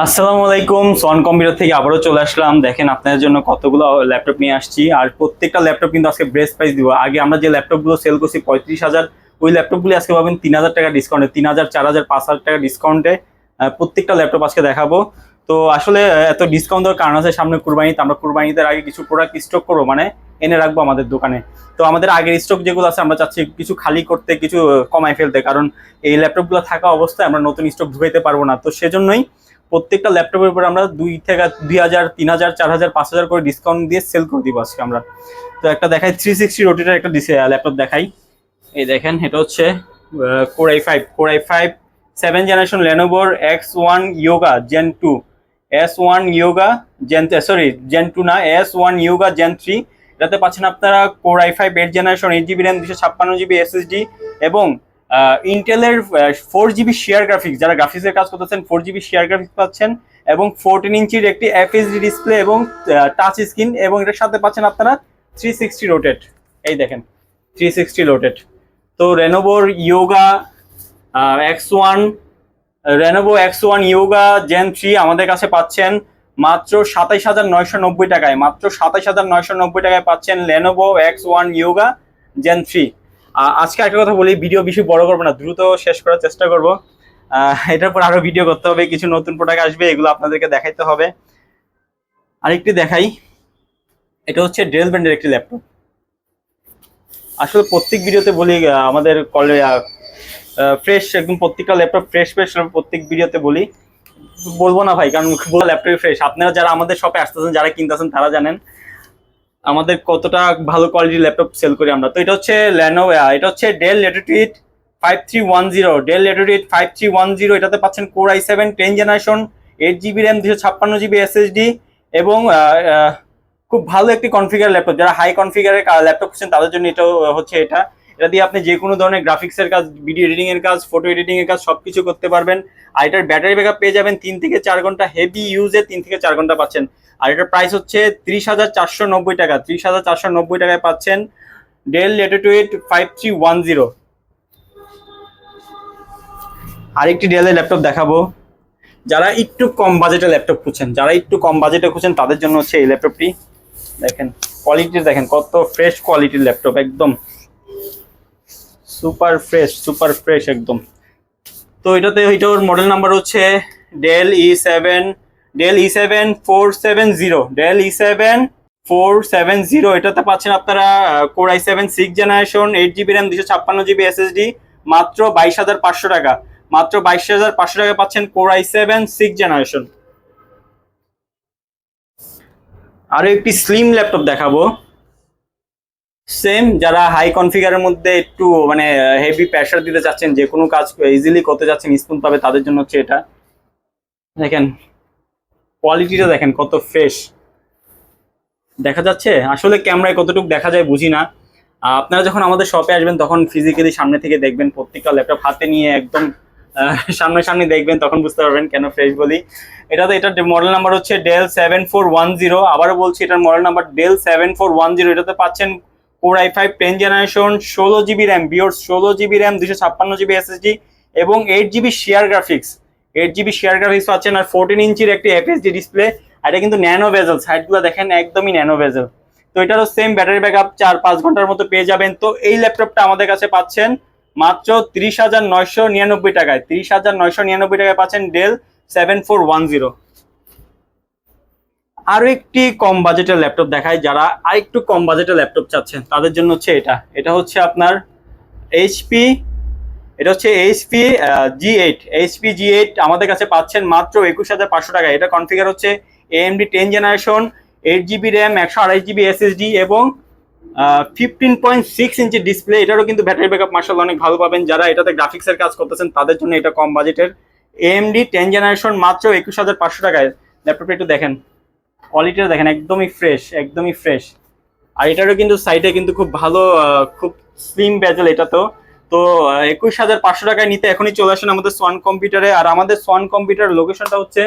আসসালামু আলাইকুম। Schwann computer থেকে আবারও চলে আসলাম। দেখেন আপনাদের জন্য কতগুলো ল্যাপটপ নিয়ে আসছি, আর প্রত্যেকটা ল্যাপটপ কিন্তু আজকে বেস্ট প্রাইস দিব। আগে আমরা যে ল্যাপটপগুলো সেল করছি 35,000, ওই ল্যাপটপগুলি আজকে পাবেন 3,000 টাকা ডিসকাউন্টে, 3,000, 4,000, 5,000 টাকা ডিসকাউন্টে। প্রত্যেকটা ল্যাপটপ আজকে দেখাবো। তো আসলে এত ডিসকাউন্ট দেওয়ার কারণ আছে, সামনে কুরবানিতে আমরা কুরবানিতে আগে কিছু প্রোডাক্ট স্টক করবো, মানে এনে রাখবো আমাদের দোকানে। তো আমাদের আগের স্টক যেগুলো আছে আমরা চাচ্ছি কিছু খালি করতে, কিছু কমাই ফেলতে, কারণ এই ল্যাপটপগুলো থাকা অবস্থায় আমরা নতুন স্টক ঢুকাইতে পারবো না। তো সেজন্যই প্রত্যেকটা ল্যাপটপের উপর আমরা 2,000, 3,000, 4,000, 5,000 করে ডিসকাউন্ট দিয়ে সেল করে দিব আজকে আমরা। তো একটা দেখাই, 360 রোটেটার একটা ল্যাপটপ দেখাই। এই দেখেন, এটা হচ্ছে কোর i5 7 জেনারেশন লেনোভোর X1 Yoga Gen 2, S1 Yoga Gen, sorry Gen 2 না, S1 Yoga Gen 3। এটাতে পাচ্ছেন আপনারা core i5 8 generation, 8GB RAM, 256GB SSD এবং ইন্টেলের 4GB শেয়ার গ্রাফিক্স। যারা গ্রাফিক্সের কাজ করতেছেন 4GB শেয়ার গ্রাফিক্স পাচ্ছেন, এবং 14 ইঞ্চির একটি FHD ডিসপ্লে এবং টাচ স্ক্রিন, এবং এটার সাথে পাচ্ছেন আপনারা 360 রোটেট। এই দেখেন 360 রোটেট। তো X1 রেনোভো X1 Yoga Gen 3 আমাদের কাছে পাচ্ছেন মাত্র 27,990 টাকায়, মাত্র 27,990 টাকায় পাচ্ছেন লেনোভো X1 Yoga Gen 3। আজকে একটা কথা বলি, ভিডিও বেশি বড় করবো না, দ্রুত শেষ করার চেষ্টা করবো। এটার পর আরো ভিডিও করতে হবে, কিছু নতুন প্রোডাক্ট আসবে, এগুলো আপনাদেরকে দেখাইতে হবে। আরেকটি দেখাই, এটা হচ্ছে ডেল ব্র্যান্ডের একটি ল্যাপটপ। আসলে প্রত্যেক ভিডিওতে বলি আমাদের ফ্রেশ একদম, প্রত্যেকটা ল্যাপটপ ফ্রেশ প্রত্যেক ভিডিওতে বলবো না ভাই, কারণ ল্যাপটপ ফ্রেশ। আপনারা যারা আমাদের শপে আসতেছেন, যারা কিনতেছেন, তারা জানেন আমাদের কতটা ভালো কোয়ালিটির ল্যাপটপ সেল করি আমরা। তো এটা হচ্ছে এটা হচ্ছে ডেল ল্যাটিটিউড 5310, ডেল ল্যাটিটিউড 5310। এটাতে পাচ্ছেন core i7 10 generation, 8GB RAM, 256GB SSD এবং খুব ভালো একটি কনফিগার ল্যাপটপ। যারা হাই কনফিগারের ল্যাপটপ খুঁজছেন তাদের জন্য এটা হচ্ছে এটা দিয়ে আপনি যে কোনো ধরনের গ্রাফিক্সের কাজ, ভিডিও এডিটিং এর কাজ, ফটো এডিটিং এর কাজ সবকিছু করতে পারবেন। আর এটার ব্যাটারি ব্যাকআপ পেয়ে যাবেন 3 থেকে 4 ঘন্টা, হেভি ইউজে 3 থেকে 4 ঘন্টা পাচ্ছেন। আর এটার প্রাইস হচ্ছে 30,490 টাকা, 30,490 টাকায় পাচ্ছেন ডেল ল্যাটিটিউড 5310। আরেকটি ডেলের ল্যাপটপ দেখাবো। যারা একটু কম বাজেটের ল্যাপটপ খুঁজছেন তাদের জন্য হচ্ছে এই ল্যাপটপটি। দেখেন কোয়ালিটি, দেখেন কত ফ্রেশ কোয়ালিটির ল্যাপটপ, একদম সুপার ফ্রেশ একদম। তো এটার মডেল নাম্বার হচ্ছে ডেল E7 470। এটাতে পাচ্ছেন আপনারা core i7 6 generation, 8GB RAM, 256GB SSD, মাত্র 22,500 টাকা, মাত্র 22,500 টাকা পাচ্ছেন কোর i7 6 জেনারেশন। আরো একটি স্লিম ল্যাপটপ দেখাবো। সেম, যারা হাই কনফিগারের মধ্যে একটু মানে হেভি প্রেসার দিতে চাচ্ছেন, যে কোনো কাজ ইজিলি করতে চাচ্ছেন, স্মুথ পাবে, তাদের জন্য হচ্ছে এটা। দেখেন কোয়ালিটিটা, দেখেন কত ফ্রেশ দেখা যাচ্ছে। আসলে ক্যামেরায় কতটুকু দেখা যায় বুঝি না। আপনারা যখন আমাদের শপে আসবেন তখন ফিজিক্যালি সামনে থেকে দেখবেন, প্রত্যেকটা ল্যাপটপ হাতে নিয়ে একদম সামনাসামনি দেখবেন, তখন বুঝতে পারবেন কেন ফ্রেশ বলি। এটার মডেল নাম্বার হচ্ছে ডেল 7410। আবারও বলছি, এটার মডেল নাম্বার ডেল 7410। এটাতে পাচ্ছেন core i5 10 generation, 16GB RAM, 16GB RAM, 256GB SSD এবং 8GB শেয়ার গ্রাফিক্স, পাচ্ছেন। আর 14 ইঞ্চির একটি FHD ডিসপ্লে। আর এটা কিন্তু ন্যানো বেজেল, সাইডগুলো দেখেন একদমই ন্যানো বেজেল। তো এটারও সেম ব্যাটারি ব্যাকআপ 4-5 ঘন্টার মতো পেয়ে যাবেন। তো এই ল্যাপটপটা আমাদের কাছে পাচ্ছেন মাত্র 30,999 টাকায়, 30,999 টাকায় পাচ্ছেন ডেল 7410। আরো একটি কম বাজেটের ল্যাপটপ দেখায়, যারা আরেকটু কম বাজেটের ল্যাপটপ চাচ্ছেন তাদের জন্য হচ্ছে এটা হচ্ছে আপনার এইচপি, এটা হচ্ছে এইচপি G8 আমাদের কাছে পাচ্ছেন মাত্র 21,500 টাকায়। এটা কনফিগার হচ্ছে AMD 10 generation, 8GB RAM, 128GB SSD এবং 15.6 ইঞ্চি ডিসপ্লে। এটারও কিন্তু ব্যাটারি ব্যাকআপ মাশাআল্লাহ অনেক ভালো পাবেন। যারা এটাতে গ্রাফিক্সের কাজ করতেছেন তাদের জন্য এটা কম বাজেটের AMD 10 জেনারেশন, মাত্র 21,500 টাকায়। ল্যাপটপটা একটু দেখেন, কোয়ালিটিটা দেখেন, একদমই ফ্রেশ। আর এটারও কিন্তু সাইডে কিন্তু খুব ভালো, খুব স্লিম বেজেল এটা। তো 21,500 টাকায় নিতে এখনই চলে আসেন আমাদের সোয়ান কম্পিউটারে। আর আমাদের সোয়ান কম্পিউটার লোকেশনটা হচ্ছে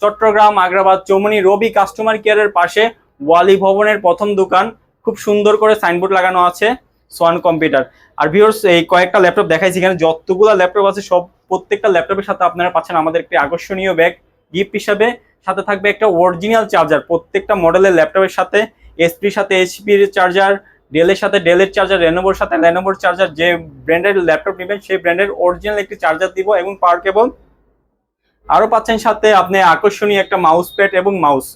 চট্টগ্রাম আগ্রাবাদ চৌমনি রবি কাস্টমার কেয়ারের পাশে, ওয়ালি ভবনের প্রথম দোকান। খুব সুন্দর করে সাইনবোর্ড লাগানো আছে সোয়ান কম্পিউটার। আর ভিউয়ার্স, এই কয়েকটা ল্যাপটপ দেখাইছি, এখানে যতগুলো ল্যাপটপ আছে প্রত্যেকটা ল্যাপটপের সাথে আপনারা পাচ্ছেন আমাদের একটি আকর্ষণীয় ব্যাগ, গিফট হিসাবে সাথে থাকবে একটা অরিজিনাল চার্জার। প্রত্যেকটা মডেলের ল্যাপটপের সাথে এসপির সাথে এইচপির চার্জার, ডেলের সাথে ডেলের চার্জার, লেনোভোর সাথে লেনোভোর চার্জার। যে ব্র্যান্ডের ল্যাপটপ নেবেন সেই ব্র্যান্ডের অরিজিনাল একটি চার্জার দিব এবং পাওয়ার কেবল। আরো পাচ্ছেন সাথে আপনি আকর্ষণীয় একটা মাউস প্যাড এবং মাউস।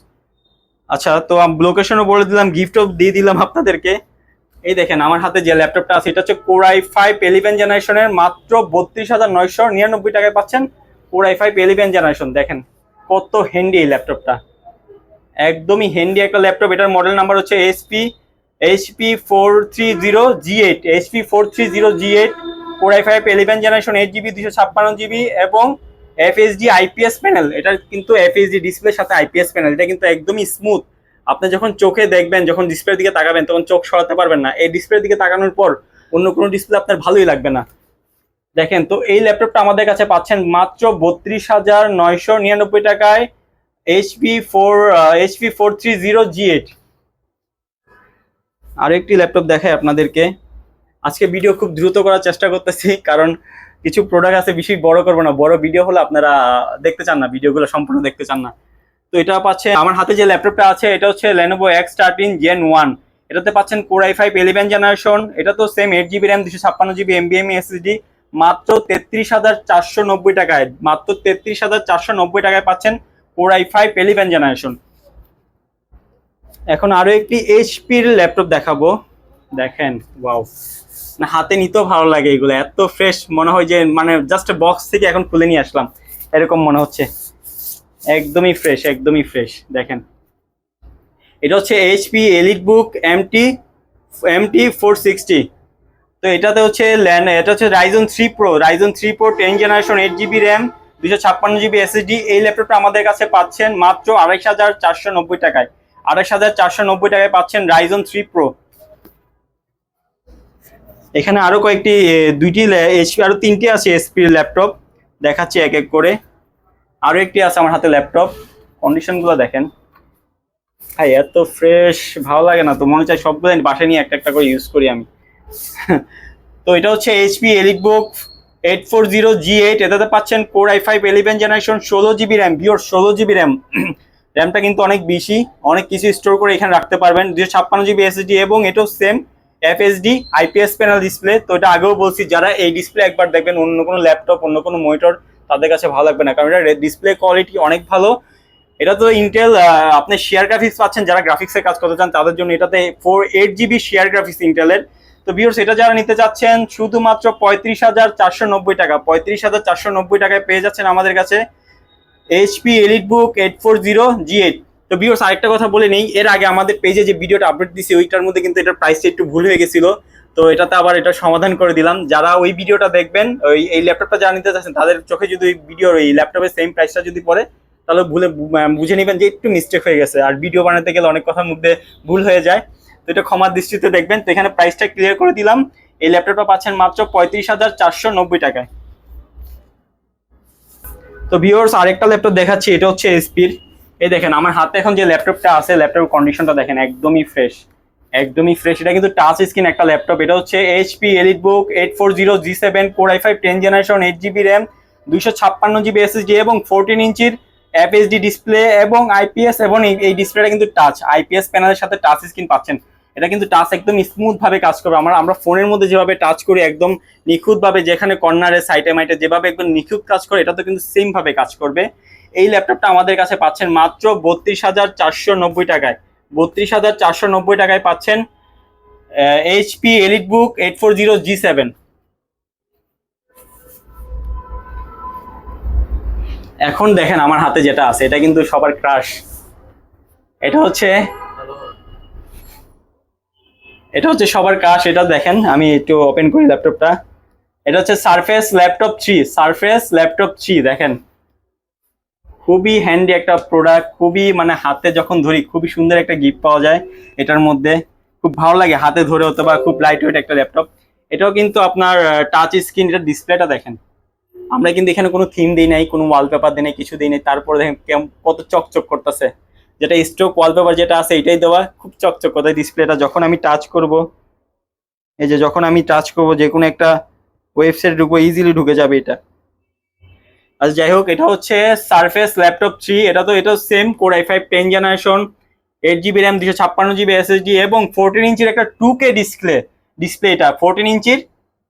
আচ্ছা, তো লোকেশনও বলে দিলাম, গিফটও দিয়ে দিলাম আপনাদেরকে। এই দেখেন আমার হাতে যে ল্যাপটপটা আছে এটা হচ্ছে Core i5 11 জেনারেশনের, মাত্র 32,999 টাকায় পাচ্ছেন Core i5 11 জেনারেশন। দেখেন কত হ্যান্ডি এই ল্যাপটপটা, একদমই হ্যান্ডি একটা ল্যাপটপ। এটার মডেল নাম্বার হচ্ছে HP430G8, HP430G8, Core i5 11 generation, 8GB 256GB এবং FHD IPS প্যানেল। এটা কিন্তু FHD ডিসপ্লের সাথে IPS প্যানেল। এটা কিন্তু একদমই স্মুথ। আপনি যখন চোখে দেখবেন, যখন ডিসপ্লের দিকে তাকাবেন তখন চোখ সরাতে পারবেন না। এই ডিসপ্লের দিকে তাকানোর পর অন্য কোনো ডিসপ্লে আপনার ভালোই লাগবে না। দেখেন, তো এই ল্যাপটপটা আমাদের কাছে পাচ্ছেন মাত্র 32,999 টাকায়, HP430G8। আরো একটি ল্যাপটপ দেখাই আপনাদেরকে। আজকে ভিডিও খুব দ্রুত করার চেষ্টা করতেছি, কারণ কিছু প্রোডাক্ট আছে বেশি বড় করবো না। বড় ভিডিও হলে আপনারা দেখতে চান না, ভিডিওগুলো সম্পূর্ণ দেখতে চান না। তো এটা পাচ্ছে আমার হাতে যে ল্যাপটপটা আছে এটা হচ্ছে Lenovo X13 Gen 1। এটাতে পাচ্ছেন Core i5 11 জেনারেশন। এটা তো same 8GB RAM 256GB NVMe SSD, মাত্র 33,490 টাকায়, মাত্র 33,490 টাকায় পাচ্ছেন Core i5 11 জেনারেশন। এখন আরো একটি এইচপির ল্যাপটপ দেখাবো। দেখেন, ওয়াও, না হাতে নিতেও ভালো লাগে। এগুলো এত ফ্রেশ মনে হয় যে মানে জাস্ট বক্স থেকে এখন খুলে নিয়ে আসলাম এরকম মনে হচ্ছে। একদমই ফ্রেশ, একদমই ফ্রেশ। দেখেন, এটা হচ্ছে HP EliteBook MT 460। তো এটাতে হচ্ছে এটা হচ্ছে Ryzen 3 Pro, Ryzen 3 Pro 10 generation, 8GB RAM 256GB SSD। এই ল্যাপটপটা আমাদের কাছে পাচ্ছেন মাত্র 28,490 টাকায়, 28,490 টাকায় পাচ্ছেন Ryzen 3 Pro। এখানে আরো কয়েকটি দুইটি HP, আরো তিনটি আছে HP ল্যাপটপ, দেখাচ্ছি এক এক করে। আরো একটি আছে আমার হাতে ল্যাপটপ, কন্ডিশনগুলো দেখেন ভাই, এত ফ্রেশ ভালো লাগে না তো, মনে চাই সবগুলো বাসায় নিয়ে একটা একটা করে ইউজ করি আমি। তো এটা হচ্ছে HP EliteBook 840G8। এটাতে পাচ্ছেন Core i5 11 generation, 16GB RAM। বিয়োর 16GB RAM, র্যামটা কিন্তু অনেক বেশি, অনেক কিছু স্টোর করে এখানে রাখতে পারবেন। 256GB SSD এবং এটাও same FHD IPS panel display. তো এটা আগেও বলছি, যারা এই ডিসপ্লে একবার দেখবেন অন্য কোনো ল্যাপটপ, অন্য কোনো মনিটর তাদের কাছে ভালো লাগবে না, কারণ এটা ডিসপ্লে কোয়ালিটি অনেক ভালো। এটা তো ইন্টেল, আপনি শেয়ার গ্রাফিক্স পাচ্ছেন, যারা গ্রাফিক্সের কাজ করতে চান তাদের জন্য। এটাতে 8GB শেয়ার গ্রাফিক্স ইন্টেলের। তো ভিউয়ার্স, এটা যারা নিতে চাচ্ছেন শুধুমাত্র 35,490 টাকা, 35,490 টাকায় পেয়ে যাচ্ছেন আমাদের কাছে HP EliteBook 840G8। তো ভিউয়ার্স, আরেকটা কথা বলে নেই, এর আগে আমাদের পেজে যে ভিডিওটা আপডেট দিছি ওইটার মধ্যে কিন্তু এটার প্রাইসটা একটু ভুল হয়ে গেছিল। তো এটাতে আবার এটা সমাধান করে দিলাম। যারা ওই ভিডিওটা দেখবেন, এই ল্যাপটপটা যারা নিতে চাচ্ছেন তাদের চোখে যদি ওই ভিডিওর এই ল্যাপটপের সেম প্রাইসটা যদি পড়ে, তাহলে বুঝে নেবেন যে একটু মিস্টেক হয়ে গেছে। আর ভিডিও বানাতে গেলে অনেক কথার মধ্যে ভুল হয়ে যায়, তো এটা ক্ষমার দৃষ্টিতে দেখবেন। তো এখানে প্রাইসটা ক্লিয়ার করে দিলাম। এই ল্যাপটপটা পাচ্ছেন মাত্র 35,490 টাকায়। তো ভিউয়ার্স, আরেকটা ল্যাপটপ দেখাচ্ছি, এটা হচ্ছে এসপির। এই দেখেন আমার হাতে এখন যে ল্যাপটপটা আছে, ল্যাপটপের কন্ডিশনটা দেখেন, একদমই ফ্রেশ, একদমই ফ্রেশ। এটা কিন্তু টাচ স্ক্রিন একটা ল্যাপটপ। এটা হচ্ছে HP EliteBook 840G7, Core i5 10 generation, 8GB RAM 256GB SSD এবং 14 ইঞ্চির FHD ডিসপ্লে এবং IPS। এবং এই ডিসপ্লেটা কিন্তু টাচ IPS প্যানেলের সাথে টাচ স্ক্রিন পাচ্ছেন। এটা কিন্তু টাচ একদম স্মুথ ভাবে কাজ করবে। আমরা ফোনের মধ্যে যেভাবে টাচ করি একদম নিখুঁত ভাবে, যেখানে কর্নারে সাইডে মাইটে যেভাবে একদম নিখুঁত কাজ করে, এটা তো কিন্তু সেম ভাবে কাজ করবে। এই ল্যাপটপটা আমাদের কাছে পাচ্ছেন মাত্র 32,490 টাকায়, 32,490 টাকায় পাচ্ছেন HP EliteBook 840G7। এখন দেখেন আমার হাতে যেটা আছে এটা কিন্তু সবার ক্রাশ। এটা হচ্ছে সবার ক্রাশ। এটা দেখেন, আমি একটু ওপেন করি ল্যাপটপটা। এটা হচ্ছে Surface Laptop 3, Surface Laptop 3। দেখেন, খুবই হ্যান্ডি একটা প্রোডাক্ট, খুবই মানে হাতে যখন ধরি খুবই সুন্দর একটা গিফট পাওয়া যায় এটার মধ্যে, খুব ভালো লাগে হাতে ধরে, হতে বা খুব লাইট ওয়েট একটা ল্যাপটপ। এটাও কিন্তু আপনার টাচ স্ক্রিন। এটা ডিসপ্লেটা দেখেন, আমরা কিন্তু এখানে কোনো থিম দিই নাই, কোনো ওয়ালপেপার দিই নাই, কিছু দিই নাই, তারপরে দেখেন কত চকচক করতেছে। যেটা স্টক ওয়ালপেপার যেটা আছে এটাই দেওয়া, খুব চকচক করতে ডিসপ্লেটা। যখন আমি টাচ করব, এই যে যখন আমি টাচ করব যে কোনো একটা ওয়েবসাইটে ঢুকবো, ইজিলি ঢুকে যাবে এটা। আচ্ছা যাই হোক, এটা হচ্ছে সারফেস ল্যাপটপ 3। এটা same core i5 10 generation, 8 GB RAM, 256 GB SSD এবং 14 ইঞ্চির একটা 2K ডিসপ্লে। এটা 14 ইঞ্চির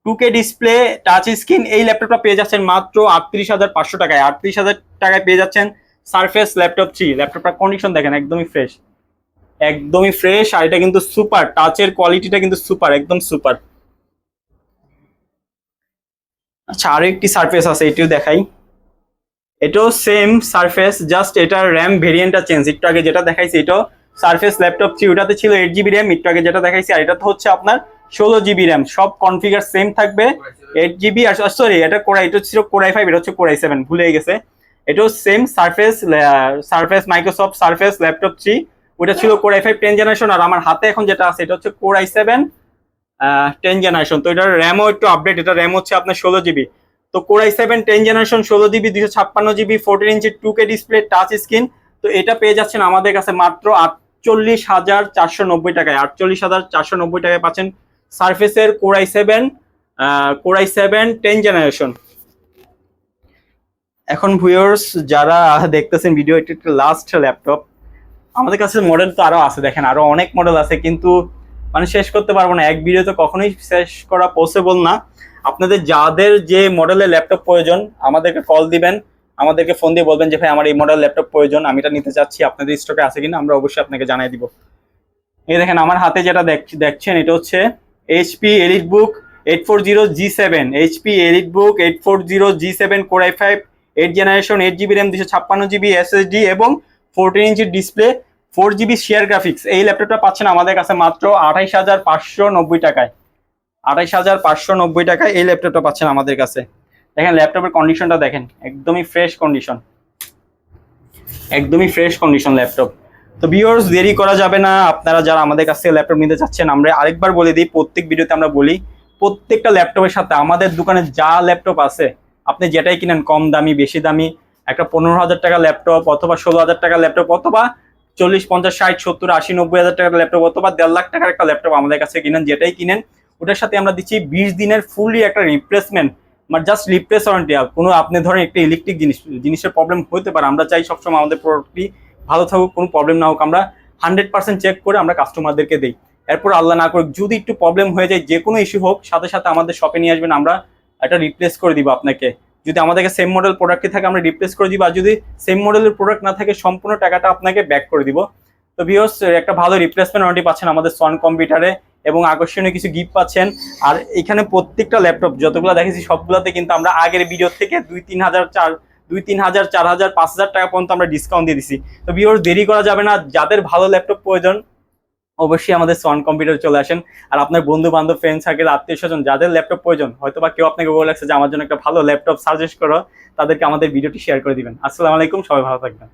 2K ডিসপ্লে, টাচ স্ক্রিন। এই ল্যাপটপটা পেয়ে যাচ্ছেন মাত্র 38,500 টাকায়। 38,000 টাকায় পেয়ে যাচ্ছেন সারফেস ল্যাপটপ 3। ল্যাপটপটার কন্ডিশন দেখেন, একদমই ফ্রেশ, একদমই ফ্রেশ। আর এটা কিন্তু সুপার, টাচের কোয়ালিটিটা কিন্তু সুপার, একদম সুপার। আচ্ছা, আরো একটি সারফেস আছে, এটিও দেখাই। এটাও সেম সারফেস, জাস্ট এটার র্যাম ভেরিয়েন্টটা চেঞ্জ। একটু আগে যেটা দেখাইছি এটাও সারফেস ল্যাপটপ 3, ওটাতে ছিল 8 জিবি র্যাম, একটু আগে যেটা দেখাইছি। আর এটা তো হচ্ছে আপনার 16 জিবি র্যাম। সব কনফিগার সেম থাকবে, 8 জিবি। আর সরি, এটা ছিল কোর i5, এটা হচ্ছে কোর i7, ভুলে গেছে। এটাও same surface Microsoft surface laptop 3, ওটা ছিল কোর i5 10 জেনারেশন। আর আমার হাতে এখন যেটা আছে এটা হচ্ছে কোর i7 10 জেনারেশন। তো এটার র্যামও একটু আপডেট, এটা র্যাম হচ্ছে আপনার 16 জিবি। তো core i7 10 generation, 16 GB, 256 GB, 14 ইঞ্চি 2K ডিসপ্লে, টাচ স্ক্রিন। তো এটা পেয়ে যাচ্ছেন আমাদের কাছে মাত্র 48,490 টাকায়। 48,490 টাকায় পাচ্ছেন সারফেসের কোর i7 10 জেনারেশন। এখন ভিউয়ার্স যারা দেখতেছেন ভিডিও, এটা একটা লাস্ট ল্যাপটপ। আমাদের কাছে মডেল তো আরো আছে, দেখেন আরো অনেক মডেল আছে, কিন্তু মানে শেষ করতে পারবো না, এক ভিডিওতে কখনোই শেষ করা পসিবল না। আপনাদের যাদের যে মডেলের ল্যাপটপ প্রয়োজন আমাদেরকে কল দিবেন, আমাদেরকে ফোন দিয়ে বলবেন যে ভাই আমার এই মডেল ল্যাপটপ প্রয়োজন, আমি এটা নিতে চাচ্ছি, আপনাদের স্টকে আছে কিনা, আমরা অবশ্যই আপনাকে জানিয়ে দিব। এই দেখেন আমার হাতে যেটা দেখছেন এটা হচ্ছে HP EliteBook 840G7, HP EliteBook 840G7 core i5 8 generation, 8 GB RAM, 256 GB SSD এবং 14 ইঞ্চির ডিসপ্লে, 4 জিবি শেয়ার গ্রাফিক্স। এই ল্যাপটপটা পাচ্ছেন আমাদের কাছে মাত্র 28,590 টাকায়। 28,590 টাকায় এই ল্যাপটপটা পাচ্ছেন আমাদের কাছে। দেখেন ল্যাপটপের কন্ডিশনটা দেখেন, একদমই ফ্রেশ কন্ডিশন, একদমই ফ্রেশ কন্ডিশন ল্যাপটপ। তো ভিউয়ার্স দেরি করা যাবে না, আপনারা যারা আমাদের কাছ থেকে ল্যাপটপ নিতে চাচ্ছেন, আমরা আরেকবার বলে দিই, প্রত্যেক ভিডিওতে আমরা বলি প্রত্যেকটা ল্যাপটপের সাথে আমাদের দোকানে যা ল্যাপটপ আছে আপনি যেটাই কিনেন, কম দামি বেশি দামি, একটা 15,000 টাকা ল্যাপটপ অথবা 16,000 টাকা ল্যাপটপ অথবা 40, 50, 60, 70, 80, 90,000 টাকার ল্যাপটপ অথবা 1.5 লাখ টাকার একটা ল্যাপটপ আমাদের কাছে কিনেন, যেটাই কিনেন ওটার সাথে আমরা দিচ্ছি 20 দিনের ফুললি একটা রিপ্লেসমেন্ট, মানে জাস্ট রিপ্লেস ওয়ারেন্টি। কোনো আপনি ধরেন একটা ইলেকট্রিক জিনিসের প্রবলেম হতে পারে, আমরা চাই সবসময় আমাদের প্রোডাক্টটি ভালো থাকুক, কোনো প্রবলেম না হোক, আমরা 100% চেক করে আমরা কাস্টমারদেরকে দিই। এরপর আল্লাহ না করুক যদি একটু প্রবলেম হয়ে যায়, যে কোনো ইস্যু হোক, সাথে সাথে আমাদের শপে নিয়ে আসবেন, আমরা এটা রিপ্লেস করে দিব আপনাকে। যদি আমাদেরকে সেম মডেল প্রোডাক্টটি থাকে আমরা রিপ্লেস করে দিব, আর যদি সেম মডেলের প্রোডাক্ট না থাকে সম্পূর্ণ টাকাটা আপনাকে ব্যাক করে দিব। তো ভিউয়ার্স একটা ভালো রিপ্লেসমেন্ট ওয়ারেন্টি পাচ্ছেন আমাদের সোয়ান কম্পিউটারে এবং আকর্ষণীয় কিছু গিফট পাচ্ছেন। আর এখানে প্রত্যেকটা ল্যাপটপ যতগুলো দেখেছি সবগুলোতে কিন্তু আমরা আগের ভিডিও থেকে 2-3 হাজার 4,000 5,000 টাকা পর্যন্ত আমরা ডিসকাউন্ট দিয়ে দিচ্ছি। তো ভিউয়ার্স দেরি করা যাবে না, যাদের ভালো ল্যাপটপ প্রয়োজন অবশ্যই আমাদের সোয়ান কম্পিউটার চলে আসেন। আর আপনার বন্ধু বান্ধব, ফ্রেন্ড সার্কেল, আত্মীয় স্বজন যাদের ল্যাপটপ প্রয়োজন, হয়তো বা কেউ আপনাকে বলে লাগছে যে আমার জন্য একটা ভালো ল্যাপটপ সাজেস্ট করো, তাদেরকে আমাদের ভিডিওটি শেয়ার করে দিবেন। আসসালামু আলাইকুম, সবাই ভালো থাকবেন।